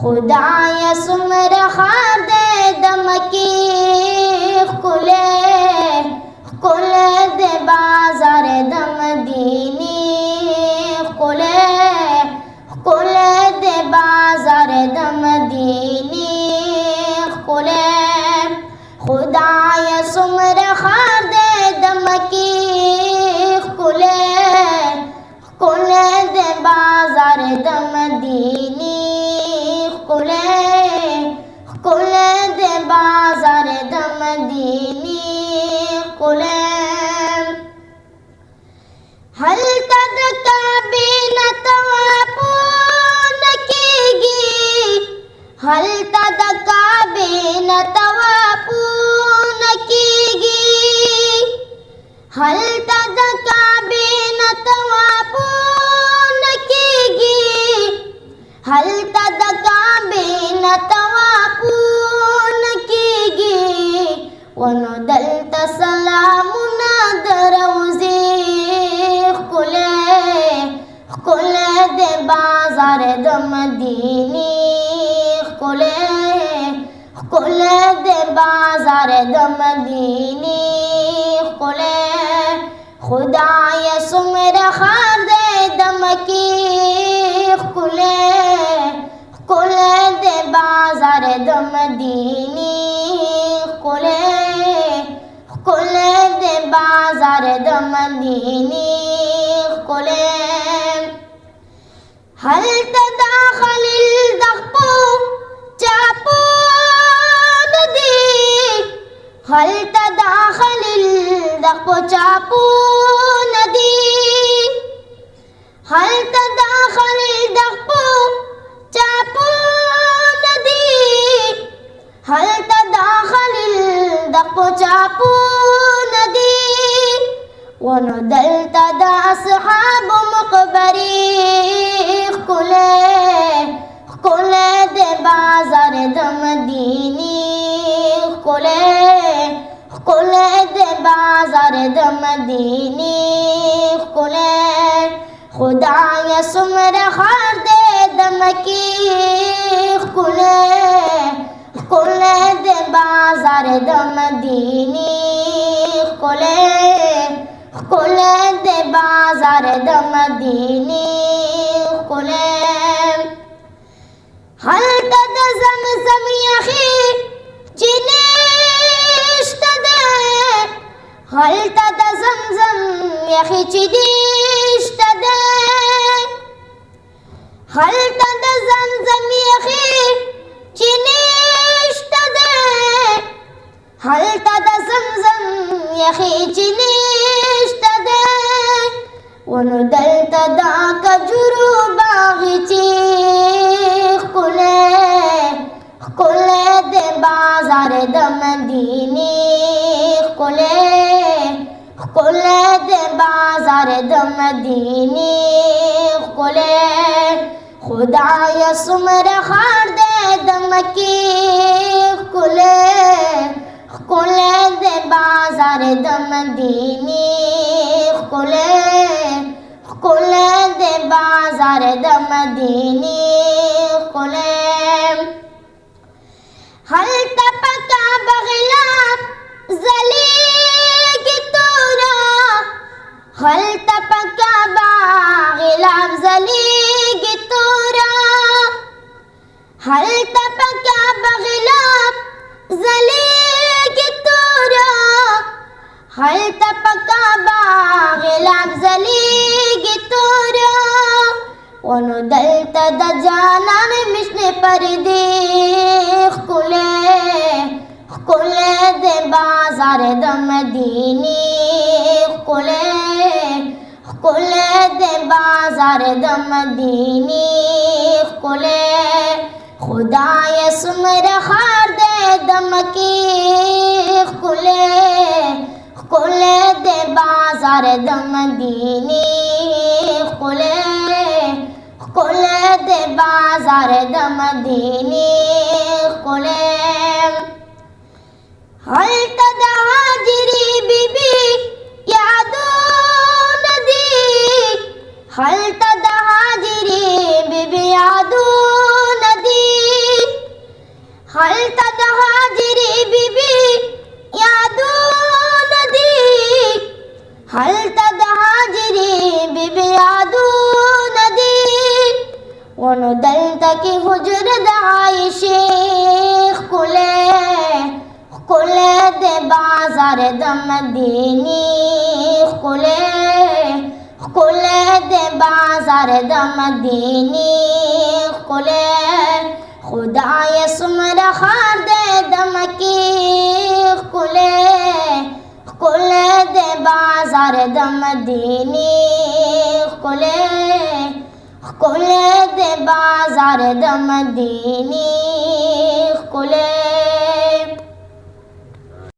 خدایا سمره خار دے دمکی خکلے خکلے دے بازار دمدینی خکلے خکلے دے بازار دمدینی خکلے خدایا سمره خار دے دمکی خکلے خکلے دے بازار دمدینی خکلے دے بازار دمدینی خکلے ہلتا د کعبے نہ طواف نکیگی ہلتا د کعبے نہ طواف نکیگی ہلتا د کعبے نہ طواف نکیگی ہلتا د کعبے نہ طواف نکیگی ونو دلتا سلامنا دروزی خکلے خکلے دے بازار دمدینی خکلے خکلے دے بازار دمدینی خکلے خدایا سمره خار دے دمکی خکلے خکلے دے بازار دمدینی خکلے خکلے دے بازار دمدینی خکلے ہلتا داخل الدخپو چاپو ندی ہلتا داخل الدخپو چاپو ندی ہلتا داخل الدخپو چاپو ندی ہلتا داخل الدخپو چاپو ندی ونو دلتا دا اصحاب مقبری خکلے خکلے دے بازار دمدینی خکلے خکلے دے بازار دمدینی خکلے خدایا سمره خار دے دمکی خکلے خکلے دے بازار دمدینی خکلے خکلے دے بازار دمدینی خکلے ہلتا د زمزم یخی چنیشت دے ہلتا د زمزم یخی چنیشت دے ہلتا د زمزم یخی چنیشت دے ہلتا د زمزم یخی چنیشت دے ونو دلتا دا کجرو باغچی خکلے خکلے دے بازار دمدینی خکلے خکلے دے بازار دمدینی خکلے خدایا سمره خار دے دمکی خکلے خکلے دے بازار دمدینی خکلے خکلے دے بازار دمدینی خکلے ہلتا پکا بغلاب زلیگی تورا ہلتا پکا بغلاب زلیگی تورا ہلتا پکا بغلاب زلیگی تورا ہلتا پکا بغلاب زلیگی تورا ونو دلتا د جانان مشن پردی خکلے خکلے دے بازار دمدینی خکلے خکلے دے بازار دمدینی خکلے خدایا سمره خار دے دمکی خکلے خکلے دے بازار دمدینی خکلے خکلے دے بازار دمدینی خکلے ہلتا دا حاجری بی بی یادو ندی هل تدعى جري ببيادو ندي وندلت کی حجر دعائشی خلے دے بازار دمدینی خلے دے بازار دمدینی خدای سمر خار دے دمکی خلے دے بازار دمدینی خلے دے بازار دمدینی